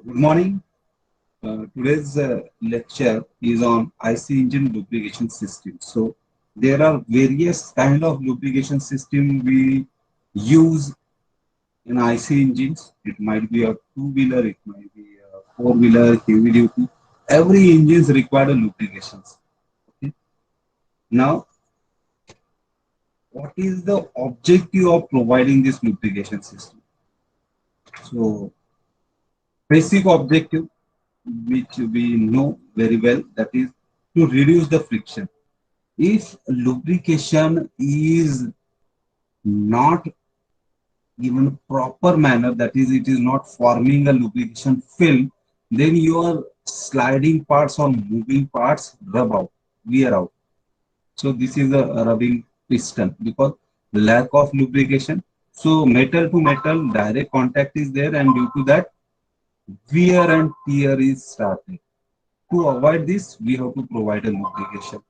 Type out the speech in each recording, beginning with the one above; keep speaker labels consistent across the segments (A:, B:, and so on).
A: Good morning. Today's lecture is on IC engine lubrication system. So there are various kind of lubrication system we use in IC engines. It might be a two-wheeler, it might be a four-wheeler, heavy duty. Every engines require a lubrications. Okay. Now, what is the objective of providing this lubrication system? So basic objective, which we know very well, that is to reduce the friction. If lubrication is not given proper manner, that is, it is not forming a lubrication film, then your sliding parts or moving parts rub out, wear out. So this is a rubbing piston because lack of lubrication. So metal to metal direct contact is there, and due to that, wear and tear is started. To avoid this, we have to provide a lubrication.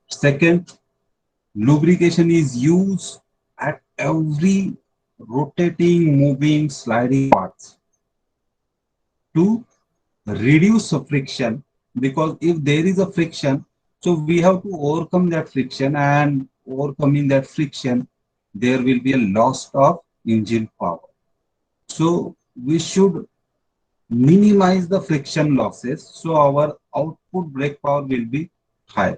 A: Second, lubrication is used at every rotating, moving, sliding parts to reduce the friction, because if there is a friction, so we have to overcome that friction, and overcoming that friction, there will be a loss of engine power. So we should minimize the friction losses so our output brake power will be high.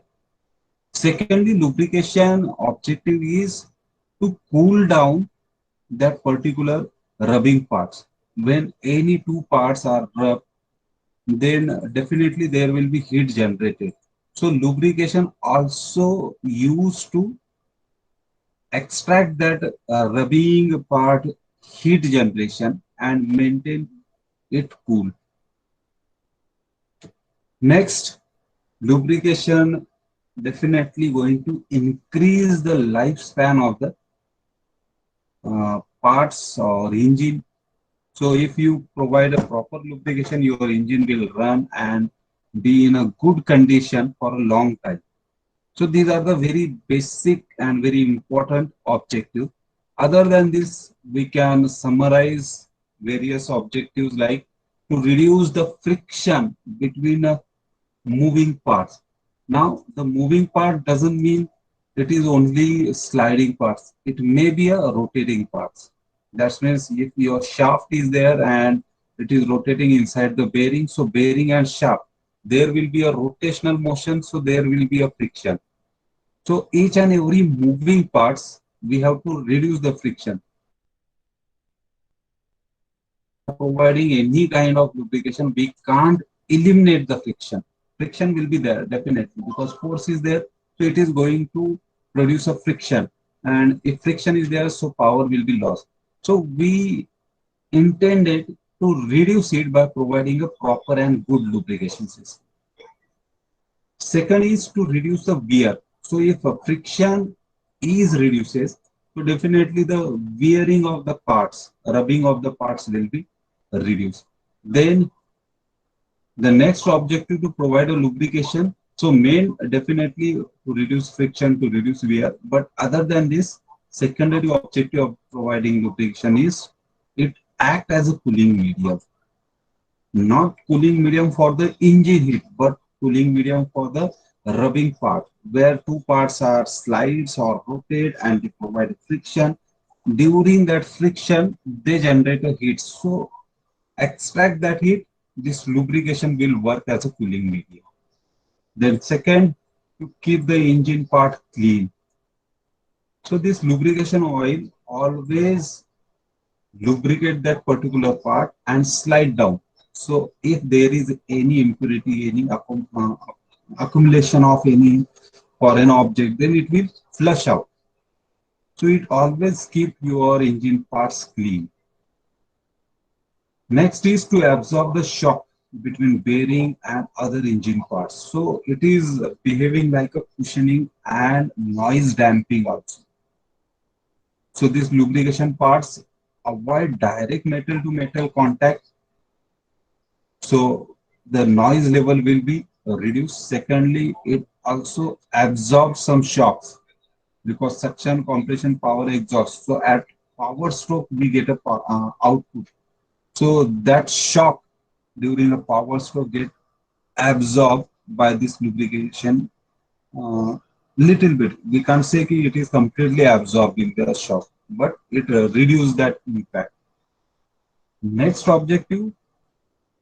A: Secondly, lubrication objective is to cool down that particular rubbing parts. When any two parts are rubbed, then definitely there will be heat generated. So lubrication also used to extract that rubbing part heat generation and maintain it cool. Next, lubrication definitely going to increase the lifespan of the parts or engine. So if you provide a proper lubrication, your engine will run and be in a good condition for a long time. So these are the very basic and very important objectives. Other than this, we can summarize various objectives like to reduce the friction between moving parts. Now, the moving part doesn't mean it is only sliding parts. It may be a rotating parts. That means if your shaft is there and it is rotating inside the bearing, so bearing and shaft, there will be a rotational motion, so there will be a friction. So each and every moving parts, we have to reduce the friction. We are providing any kind of lubrication, we can't eliminate the friction. Friction will be there definitely because force is there, so it is going to produce a friction. And if friction is there, so power will be lost. So we intended to reduce it by providing a proper and good lubrication system. Second is to reduce the wear. So if a friction is reduces, so definitely the wearing of the parts, rubbing of the parts will be reduced. Then the next objective to provide a lubrication. So main definitely to reduce friction, to reduce wear. But other than this, secondary objective of providing lubrication is it act as a cooling medium. Not cooling medium for the engine heat, but cooling medium for the rubbing part, where two parts are slides or rotate and they provide friction. During that friction, they generate a heat. So extract that heat, this lubrication will work as a cooling medium. Then second, to keep the engine part clean. So this lubrication oil always lubricate that particular part and slide down. So if there is any impurity, any accumulation of any foreign object, then it will flush out. So it always keep your engine parts clean. Next is to absorb the shock between bearing and other engine parts. So it is behaving like a cushioning and noise damping also. So these lubrication parts avoid direct metal to metal contact, so the noise level will be reduced. Secondly, it also absorbs some shocks because suction, compression, power, exhaust. So at power stroke, we get a output. So that shock during a power stroke get absorbed by this lubrication little bit. We can't say कि it is completely absorbing the shock, but it reduces that impact. Next objective,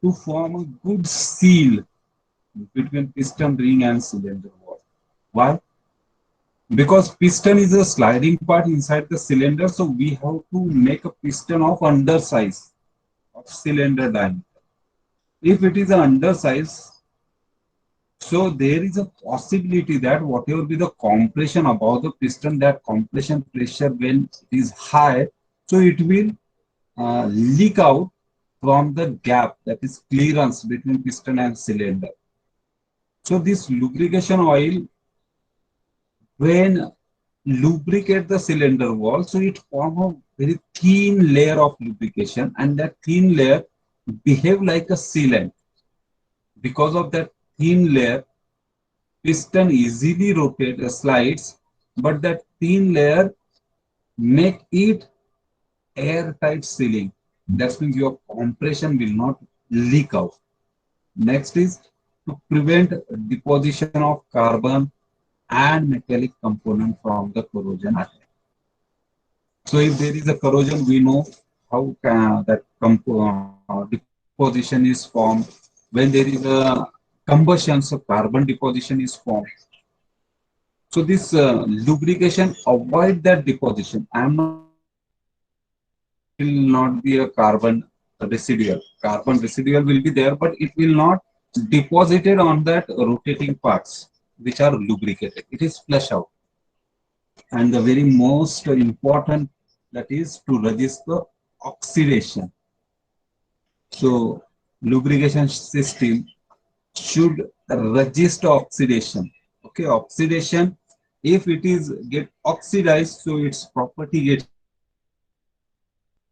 A: to form a good seal between piston ring and cylinder wall. Why? Because piston is a sliding part inside the cylinder, so we have to make a piston of undersize of cylinder diameter. If it is an undersize, so there is a possibility that whatever be the compression above the piston, that compression pressure when it is high, so it will leak out from the gap, that is clearance between piston and cylinder. So this lubrication oil, when lubricate the cylinder wall, so it form a very thin layer of lubrication, and that thin layer behave like a sealant. Because of that thin layer, piston easily rotate slides, but that thin layer make it airtight sealing. That means your compression will not leak out. Next is to prevent deposition of carbon and metallic component from the corrosion attack. So if there is a corrosion, we know how that deposition is formed. When there is a combustion, so carbon deposition is formed. So this lubrication avoid that deposition. I am not saying that there will not be a carbon residual. Carbon residual will be there, but it will not deposited on that rotating parts which are lubricated. It is flush out. And the very most important, that is to resist the oxidation. So lubrication system should resist oxidation. Okay, oxidation, if it is get oxidized, so its property gets changed.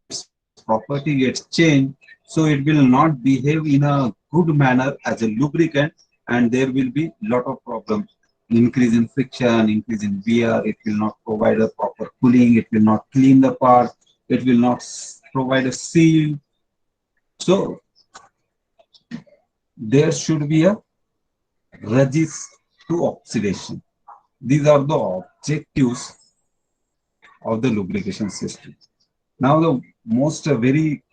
A: When its property gets changed, so it will not behave in a good manner as a lubricant, and there will be lot of problems. Increase in friction, increase in wear, it will not provide a proper cooling, it will not clean the part, it will not provide a seal. So there should be a resist to oxidation. These are the objectives of the lubrication system. Now the most very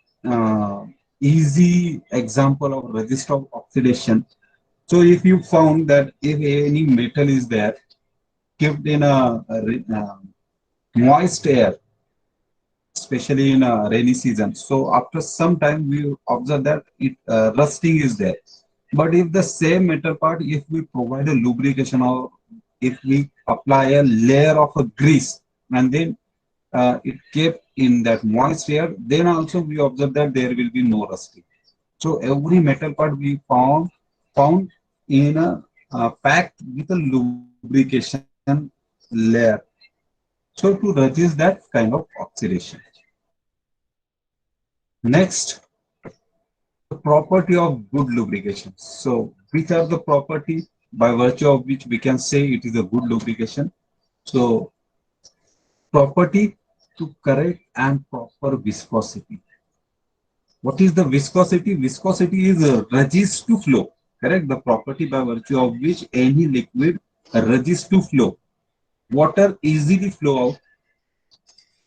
A: easy example of resist of oxidation. So if you found that if any metal is there kept in a moist air, especially in a rainy season, so after some time we observe that it rusting is there. But if the same metal part, if we provide a lubrication or if we apply a layer of a grease and then it kept in that moist air, then also we observe that there will be no rusting. So every metal part we found in a packed with a lubrication layer. So to resist that kind of oxidation. Next, the property of good lubrication. So which are the property by virtue of which we can say it is a good lubrication? So property to correct and proper viscosity. What is the viscosity? Viscosity is resist to flow. Correct, the property by virtue of which any liquid resists to flow. Water easily flow out.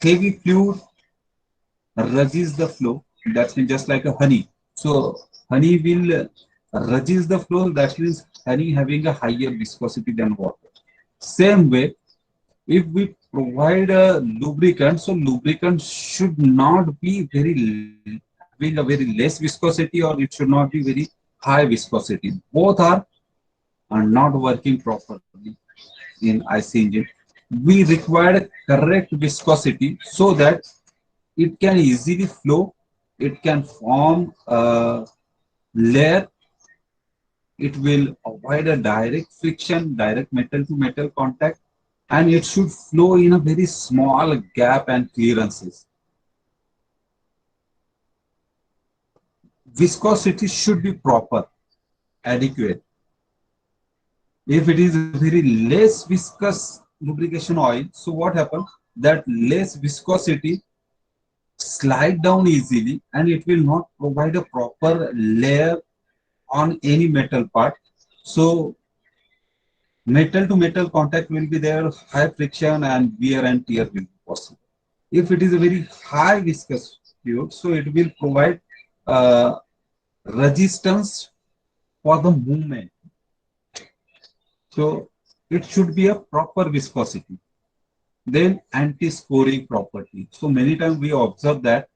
A: Heavy fluid resist the flow. That's means just like a honey. So honey will resist the flow. That means honey having a higher viscosity than water. Same way, if we provide a lubricant, so lubricant should not be having a very less viscosity, or it should not be very high viscosity. Both are not working properly in IC engine. We require correct viscosity so that it can easily flow, it can form a layer, it will avoid a direct friction, direct metal to metal contact, and it should flow in a very small gap and clearances. Viscosity should be proper, adequate. If it is very less viscous lubrication oil, so what happens? That less viscosity slide down easily, and it will not provide a proper layer on any metal part. So metal to metal contact will be there, high friction and wear and tear will be possible. If it is a very high viscous fluid, so it will provide uh, resistance for the movement. So it should be a proper viscosity. Then anti-scoring property. So many times we observe that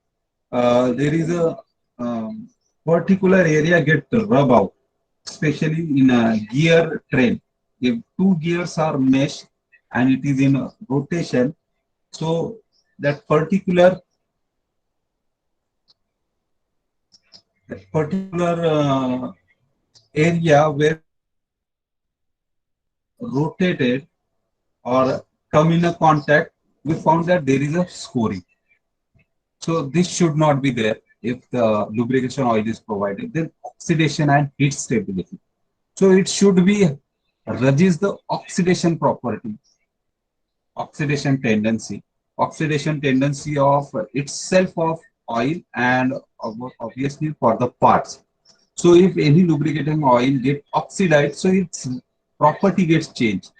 A: there is a particular area get rub out, especially in a gear train. If two gears are meshed and it is in a rotation, so that particular area where rotated or come in a contact, we found that there is a scoring. So this should not be there if the lubrication oil is provided. Then oxidation and heat stability. So it should be resist the oxidation property, oxidation tendency, oxidation tendency of itself of oil and obviously for the parts. So if any lubricating oil get oxidized, so its property gets changed,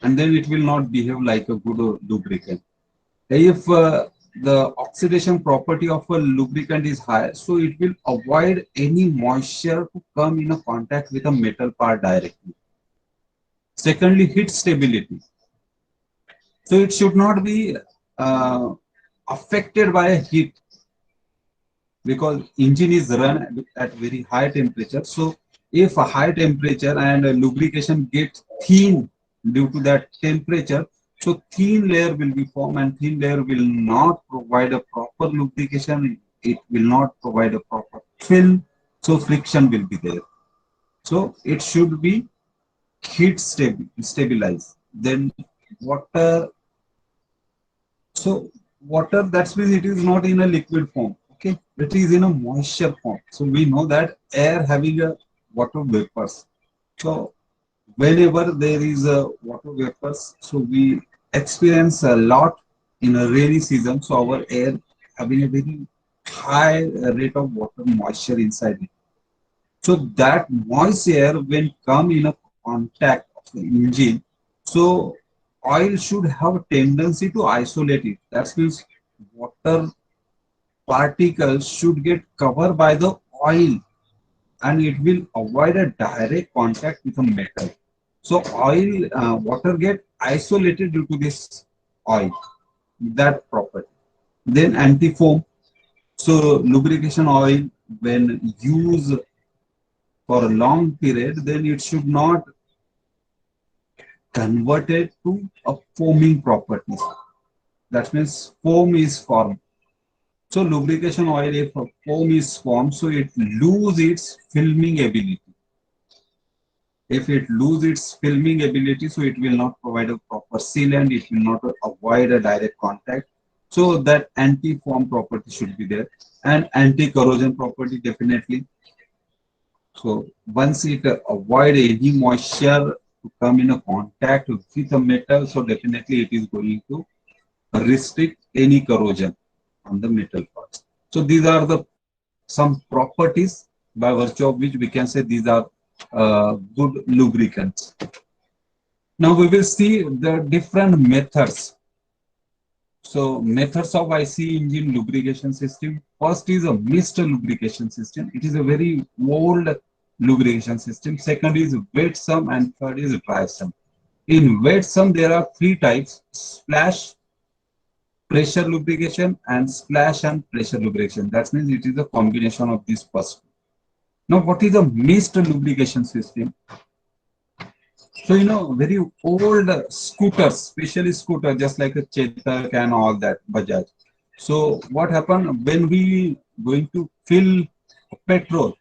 A: and then it will not behave like a good lubricant. If the oxidation property of a lubricant is high, so it will avoid any moisture to come in a contact with a metal part directly. Secondly, heat stability. So it should not be uh, affected by heat, because engine is run at very high temperature. So if a high temperature and a lubrication gets thin due to that temperature, so thin layer will be formed and thin layer will not provide a proper lubrication. It will not provide a proper film. So friction will be there. So it should be heat stabilized. Then water. So water, that means it is not in a liquid form. Okay, it is in a moisture form. So we know that air having a water vapors. So whenever there is a water vapors, so we experience a lot in a rainy season. So our air having a very high rate of water moisture inside it. So that moist air when come in a contact of the engine, so oil should have a tendency to isolate it. That means water particles should get covered by the oil, and it will avoid a direct contact with a metal. So water get isolated due to this oil, that property. Then anti-foam. So lubrication oil when used for a long period, then it should not converted to a foaming property. That means foam is formed. So lubrication oil, if a foam is formed, so it lose its filming ability. If it lose its filming ability, so it will not provide a proper sealant, it will not avoid a direct contact. So that anti-foam property should be there, and anti-corrosion property definitely. So once it avoid any moisture to come in a contact with a metal, so definitely it is going to restrict any corrosion on the metal parts. So these are the some properties by virtue of which we can say these are good lubricants. Now we will see the different methods. So methods of IC engine lubrication system. First is a mist lubrication system. It is a very old lubrication system. Second is wet sum and third is dry sum. In wet sum there are three types: splash, pressure lubrication, and splash and pressure lubrication. That means it is a combination of these first. Now what is a mist lubrication system? So, very old scooters, especially scooter, just like a Chetak and all that, Bajaj. So, what happened when we going to fill petrol?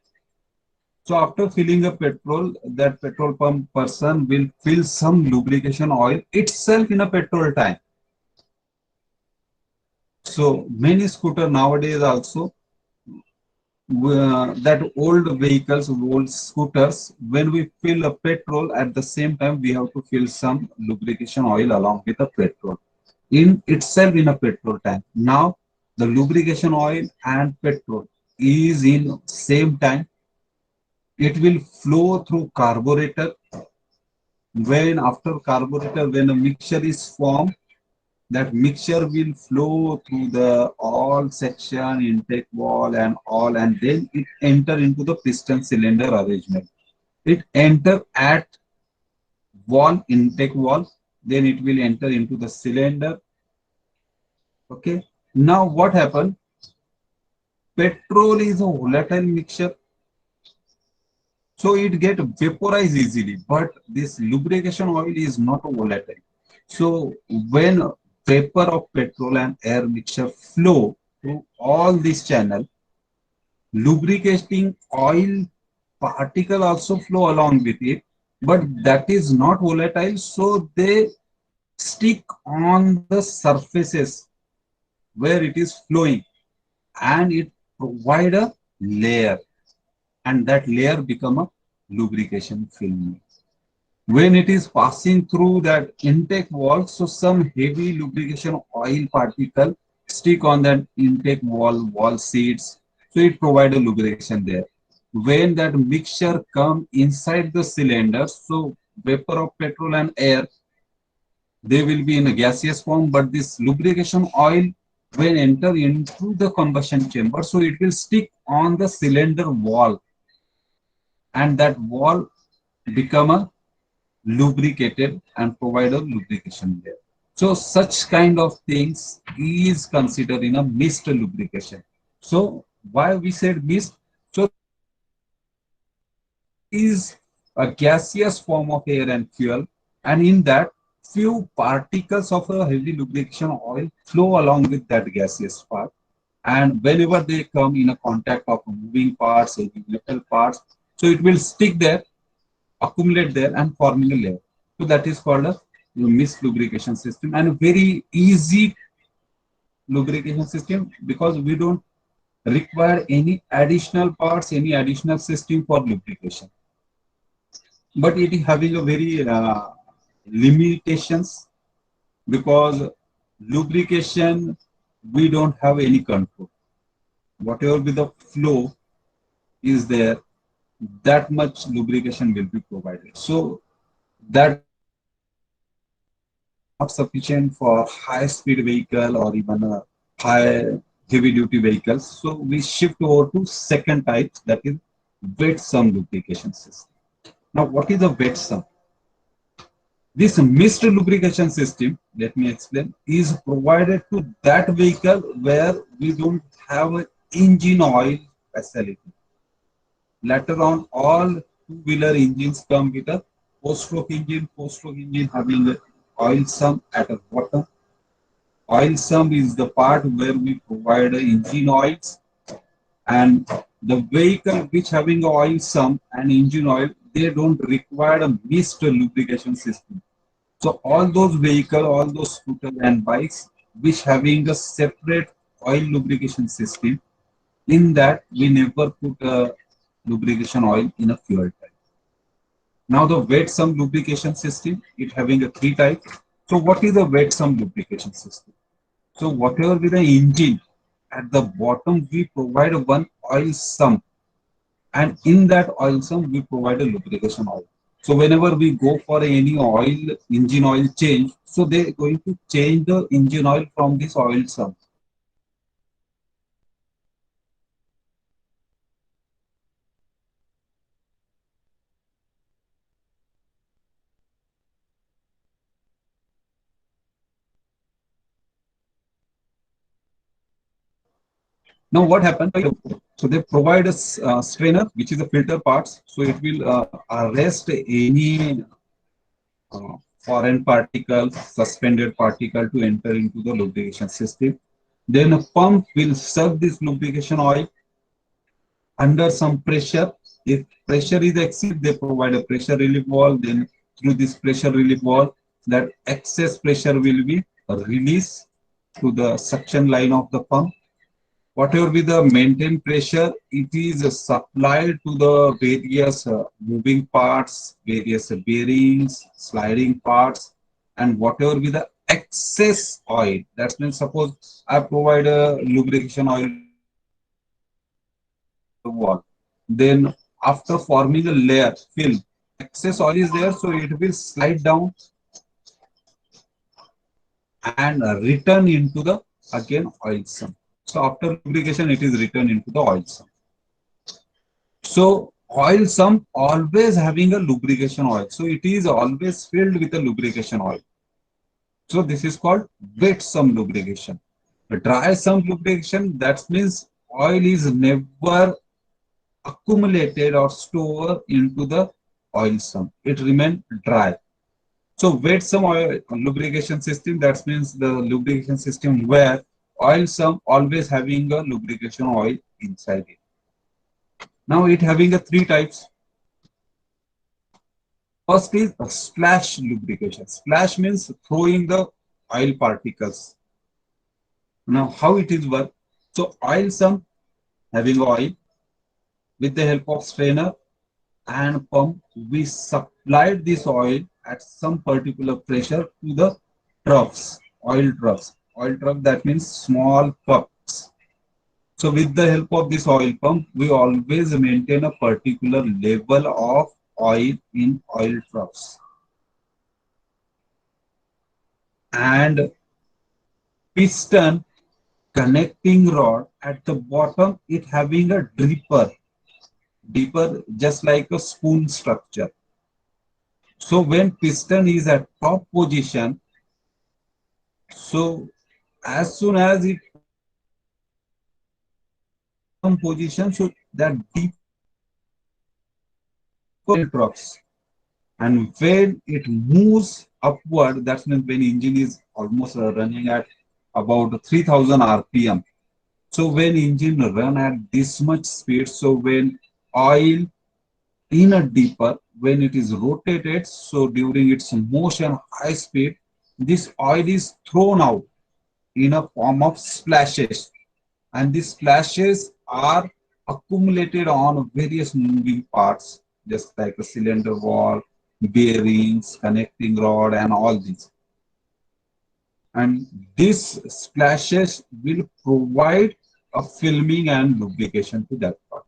A: So, after filling a petrol, that petrol pump person will fill some lubrication oil itself in a petrol tank. So, many scooter nowadays also that old vehicles, old scooters, when we fill a petrol, at the same time we have to fill some lubrication oil along with the petrol. in itself in a petrol tank. Now the lubrication oil and petrol is in same tank. It will flow through carburetor. When after carburetor, when a mixture is formed, that mixture will flow through the all section, intake wall and all, and then it enter into the piston cylinder arrangement. It enter at wall, intake wall, then it will enter into the cylinder. Okay. Now what happened? Petrol is a volatile mixture, so it get vaporized easily. But this lubrication oil is not volatile. So when vapor of petrol and air mixture flow through all this channel, lubricating oil particle also flow along with it, but that is not volatile, so they stick on the surfaces where it is flowing, and it provide a layer, and that layer become a lubrication film. When it is passing through that intake wall, so some heavy lubrication oil particle stick on that intake wall seats, so it provide a lubrication there. When that mixture come inside the cylinder, so vapor of petrol and air, they will be in a gaseous form, but this lubrication oil when enter into the combustion chamber, so it will stick on the cylinder wall, and that wall become a lubricated and provide a lubrication there. So such kind of things is considered in a mist lubrication. So why we said mist? So is a gaseous form of air and fuel, and in that few particles of a heavy lubrication oil flow along with that gaseous part, and whenever they come in a contact of moving parts, heavy metal parts, so it will stick there, accumulate there and forming a layer. So that is called a mist lubrication system, and a very easy lubrication system because we don't require any additional parts, any additional system for lubrication. But it is having a very limitations because lubrication we don't have any control. Whatever be the flow is there, that much lubrication will be provided. So that not sufficient for high speed vehicle or even a high heavy duty vehicles. So we shift over to second type, that is wet sump lubrication system. Now what is a wet sump? This mist lubrication system, let me explain, is provided to that vehicle where we don't have an engine oil facility. Later on, all two-wheeler engines come with a four-stroke engine having an oil sump at the bottom. Oil sump is the part where we provide engine oils, and the vehicle which having a oil sump and engine oil, they don't require a mist lubrication system. So all those vehicles, all those scooters and bikes which having a separate oil lubrication system, in that we never put a lubrication oil in a fuel tank. Now the wet sump lubrication system, it having a three types. So what is the wet sump lubrication system? So whatever with the engine, at the bottom we provide one oil sump, and in that oil sump we provide a lubrication oil. So whenever we go for any oil, engine oil change, so they're going to change the engine oil from this oil sump. Now what happened? So they provide us strainer, which is a filter parts. So it will arrest any foreign particle, suspended particle to enter into the lubrication system. Then a pump will suck this lubrication oil under some pressure. If pressure is exceed, they provide a pressure relief valve. Then through this pressure relief valve, that excess pressure will be released to the suction line of the pump. Whatever be the maintained pressure, it is supplied to the various moving parts, various bearings, sliding parts, and whatever be the excess oil. That means suppose I provide a lubrication oil wall. Then after forming a layer, film, excess oil is there, so it will slide down and return into the again oil sump. So after lubrication, it is returned into the oil sump. So oil sump always having a lubrication oil. So it is always filled with a lubrication oil. So this is called wet sump lubrication. A dry sump lubrication, that means oil is never accumulated or stored into the oil sump. It remains dry. So wet sump oil lubrication system, that means the lubrication system where oil sump always having a lubrication oil inside it. Now it having a three types. First is a splash lubrication. Splash means throwing the oil particles. Now how it is work? So oil sump having oil with the help of strainer and pump, we supplied this oil at some particular pressure to the troughs, oil troughs. Oil trough, that means small cups. So with the help of this oil pump, we always maintain a particular level of oil in oil troughs. And piston connecting rod at the bottom, it having a deeper just like a spoon structure. So when piston is at top position, so as soon as it bottom position, so that deeper troughs. And when it moves upward, that means when engine is almost running at about 3000 RPM. So when engine run at this much speed, so when oil in a deeper, when it is rotated, so during its motion high speed, this oil is thrown out in a form of splashes, and these splashes are accumulated on various moving parts just like a cylinder wall, bearings, connecting rod, and all these. And these splashes will provide a filming and lubrication to that part.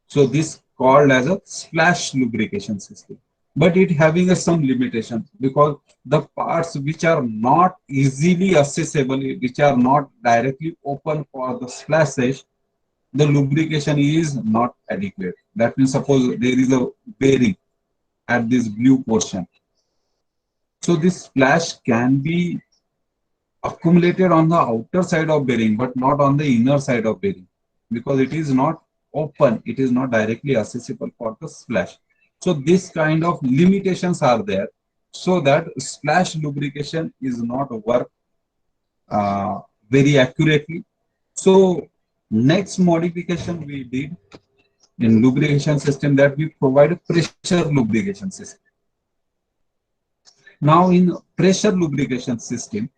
A: So this called as a splash lubrication system. But it having a some limitation because the parts which are not easily accessible, which are not directly open for the splashes, the lubrication is not adequate. That means suppose there is a bearing at this blue portion. So this splash can be accumulated on the outer side of bearing, but not on the inner side of bearing because it is not open, it is not directly accessible for the splash. So this kind of limitations are there, so that splash lubrication is not work uh, very accurately. So next modification we did in lubrication system, that we provide a pressure lubrication system. Now in pressure lubrication system,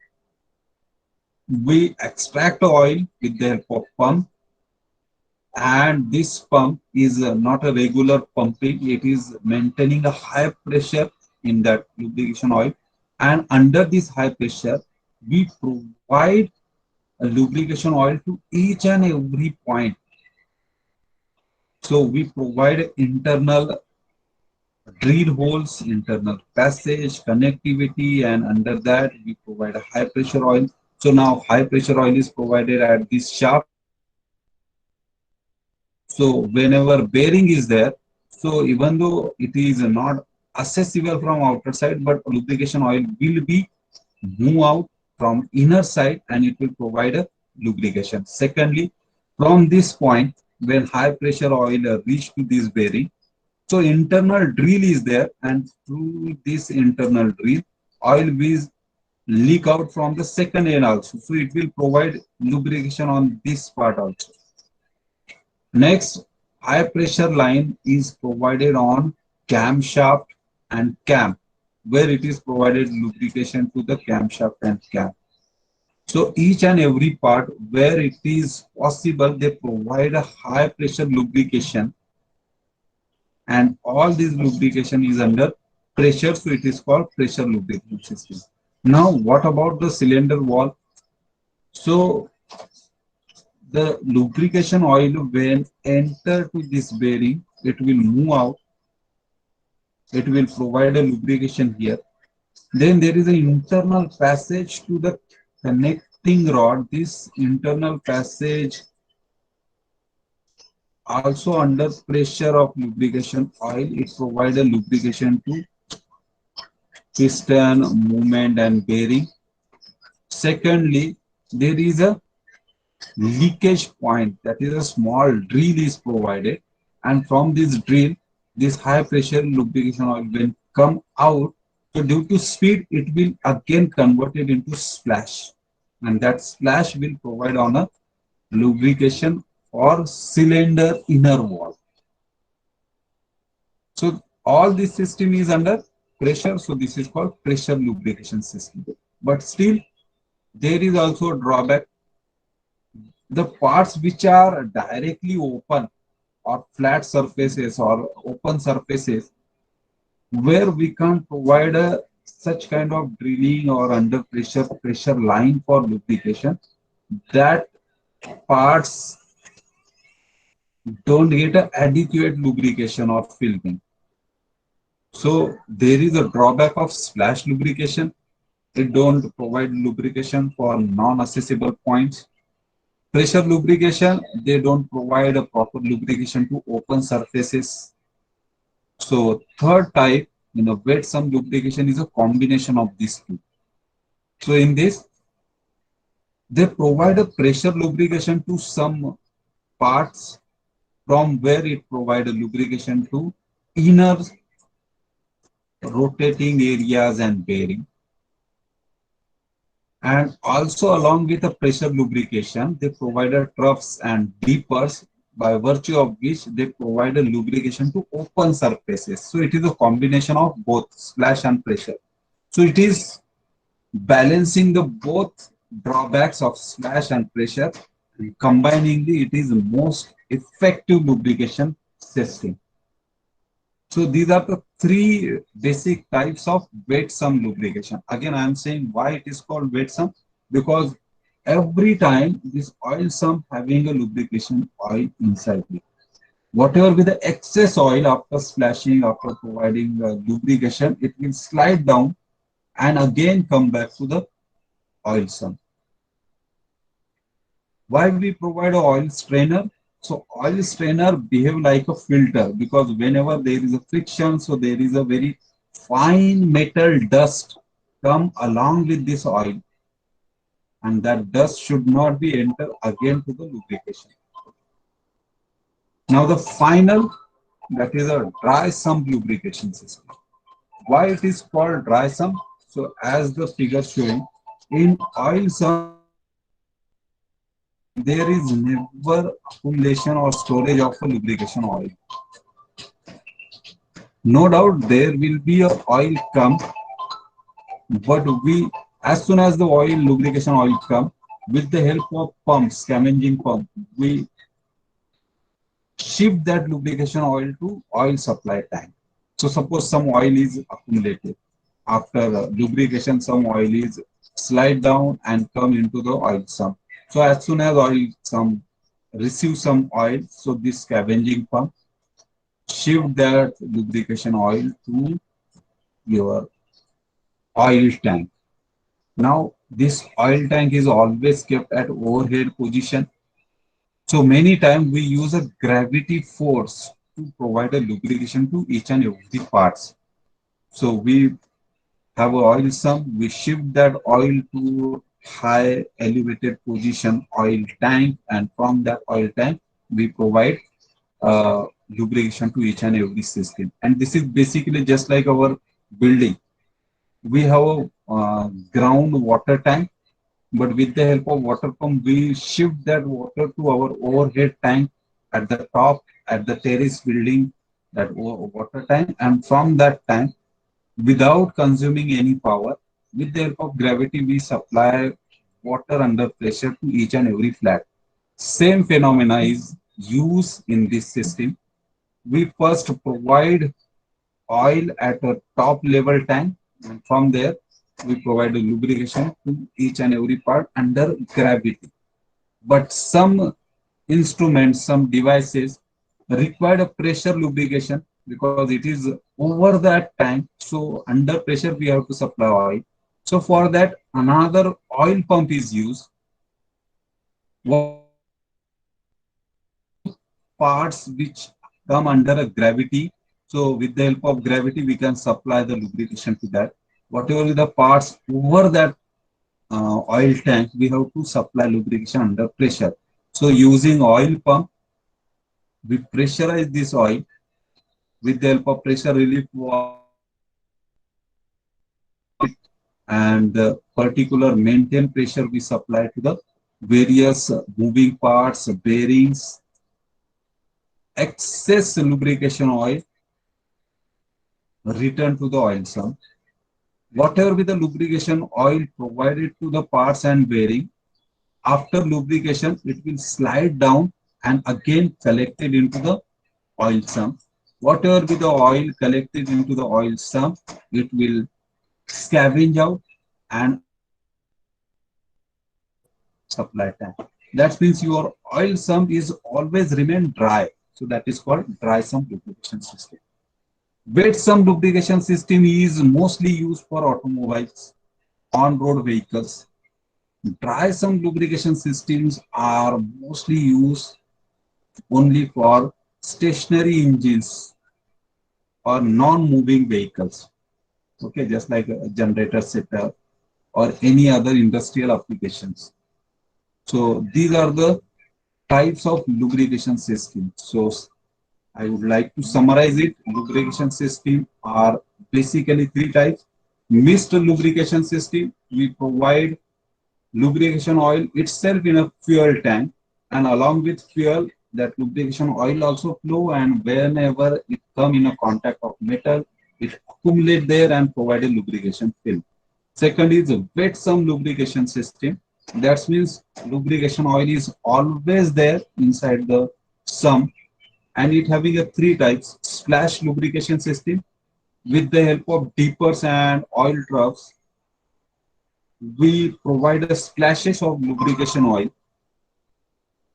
A: we extract oil with the help of pump, and this pump is not a regular pumping, it is maintaining a high pressure in that lubrication oil, and under this high pressure we provide a lubrication oil to each and every point. So we provide internal drill holes, internal passage, connectivity, and under that we provide a high pressure oil. So now high pressure oil is provided at this shaft. So whenever bearing is there, so even though it is not accessible from outer side, but lubrication oil will be move out from inner side and it will provide a lubrication. Secondly, from this point, when high pressure oil reach to this bearing, so internal drill is there, and through this internal drill, oil will leak out from the second end also. So it will provide lubrication on this part also. Next, high pressure line is provided on camshaft and cam, where it is provided lubrication to the camshaft and cam. So each and every part where it is possible, they provide a high pressure lubrication, and all this lubrication is under pressure, so it is called pressure lubrication system. Now, what about the cylinder wall? So the lubrication oil when enter to this bearing, it will move out. It will provide a lubrication here. Then there is an internal passage to the connecting rod. This internal passage also under pressure of lubrication oil, it provides a lubrication to piston movement and bearing. Secondly, there is a leakage point, that is a small drill is provided, and from this drill this high pressure lubrication oil will come out. So due to speed it will again convert it into splash, and that splash will provide on a lubrication or cylinder inner wall. So all this system is under pressure, so this is called pressure lubrication system. But still there is also a drawback. The parts which are directly open or flat surfaces or open surfaces where we can't provide a such kind of drilling or under pressure line for lubrication, that parts don't get a adequate lubrication or filling. So there is a drawback of splash lubrication. It don't provide lubrication for non-accessible points. Pressure lubrication, they don't provide a proper lubrication to open surfaces. So third type, wet sump lubrication is a combination of these two. So in this, they provide a pressure lubrication to some parts from where it provide a lubrication to inner rotating areas and bearing. And also along with the pressure lubrication, they provide a troughs and deepers, by virtue of which they provide a lubrication to open surfaces. So it is a combination of both splash and pressure. So it is balancing the both drawbacks of splash and pressure, and combiningly it is the most effective lubrication system. So these are the three basic types of wet sump lubrication. Again, I am saying why it is called wet sump, because every time this oil sump having a lubrication oil inside it. Whatever with the excess oil after splashing, after providing lubrication, it will slide down and again come back to the oil sump. Why we provide a oil strainer? So oil strainer behave like a filter, because whenever there is a friction, so there is a very fine metal dust come along with this oil, and that dust should not be enter again to the lubrication. Now the final, that is a dry sump lubrication system. Why it is called dry sump? So as the figure showing, in oil sump there is never accumulation or storage of a lubrication oil. No doubt there will be a oil come, but we, as soon as the oil lubrication oil come, with the help of pumps, scavenging pump, we shift that lubrication oil to oil supply tank. So suppose some oil is accumulated. After lubrication, some oil is slide down and come into the oil sump. So as soon as oil some receive some oil, so this scavenging pump shift that lubrication oil to your oil tank. Now this oil tank is always kept at overhead position. So many times we use a gravity force to provide a lubrication to each and every parts. So we have a oil sump, we shift that oil to high elevated position oil tank, and from that oil tank we provide lubrication to each and every system. And this is basically just like our building. We have a ground water tank, but with the help of water pump, we shift that water to our overhead tank at the top, at the terrace building, that water tank. And from that tank, without consuming any power, with the help of gravity, we supply water under pressure to each and every flat. Same phenomena is used in this system. We first provide oil at a top level tank, and from there we provide a lubrication to each and every part under gravity. But some instruments, some devices require a pressure lubrication because it is over that tank. So under pressure, we have to supply oil. So for that, another oil pump is used. Whatever parts which come under a gravity, so with the help of gravity, we can supply the lubrication to that. Whatever the parts over that oil tank, we have to supply lubrication under pressure. So using oil pump, we pressurize this oil with the help of pressure relief valve and particular maintain pressure we supply to the various moving parts, bearings. Excess lubrication oil return to the oil sump. Whatever be the lubrication oil provided to the parts and bearing, after lubrication, it will slide down and again collected into the oil sump. Whatever be the oil collected into the oil sump, it will scavenge out and supply tank. That means your oil sump is always remain dry. So that is called dry sump lubrication system. Wet sump lubrication system is mostly used for automobiles, on-road vehicles. Dry sump lubrication systems are mostly used only for stationary engines or non-moving vehicles. Okay, just like a generator setup or any other industrial applications. So these are the types of lubrication system. So I would like to summarize it. Lubrication system are basically three types. Mixed lubrication system, we provide lubrication oil itself in a fuel tank, and along with fuel, that lubrication oil also flow, and whenever it come in a contact of metal, it accumulate there and provide a lubrication film. Second is a wet sump lubrication system. That means lubrication oil is always there inside the sump, and it having a three types: splash lubrication system. With the help of dippers and oil troughs, we provide a splashes of lubrication oil.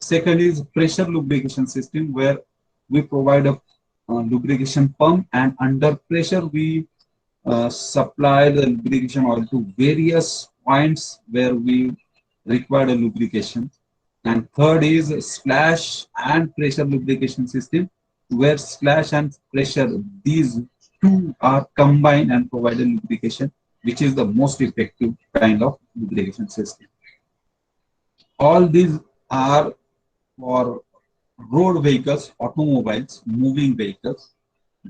A: Second is pressure lubrication system, where we provide a lubrication pump, and under pressure we supply the lubrication oil to various points where we require a lubrication. And third is splash and pressure lubrication system, where splash and pressure, these two are combined and provide a lubrication, which is the most effective kind of lubrication system. All these are for road vehicles, automobiles, moving vehicles.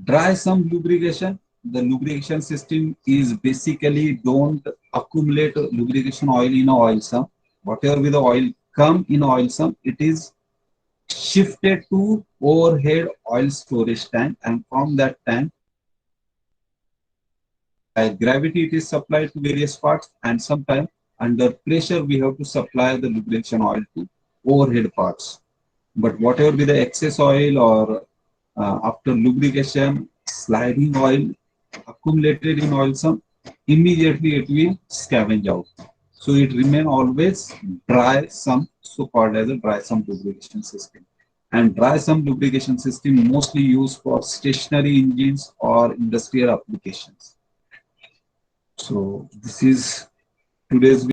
A: Dry sump lubrication, the lubrication system is basically don't accumulate lubrication oil in a oil sump. Whatever with the oil come in oil sump, it is shifted to overhead oil storage tank, and from that tank, by gravity it is supplied to various parts, and sometimes under pressure we have to supply the lubrication oil to overhead parts. But whatever be the excess oil or after lubrication, sliding oil accumulated in oil sump, immediately it will scavenge out. So it remain always dry sump, so called as a dry sump lubrication system. And dry sump lubrication system mostly used for stationary engines or industrial applications. So this is today's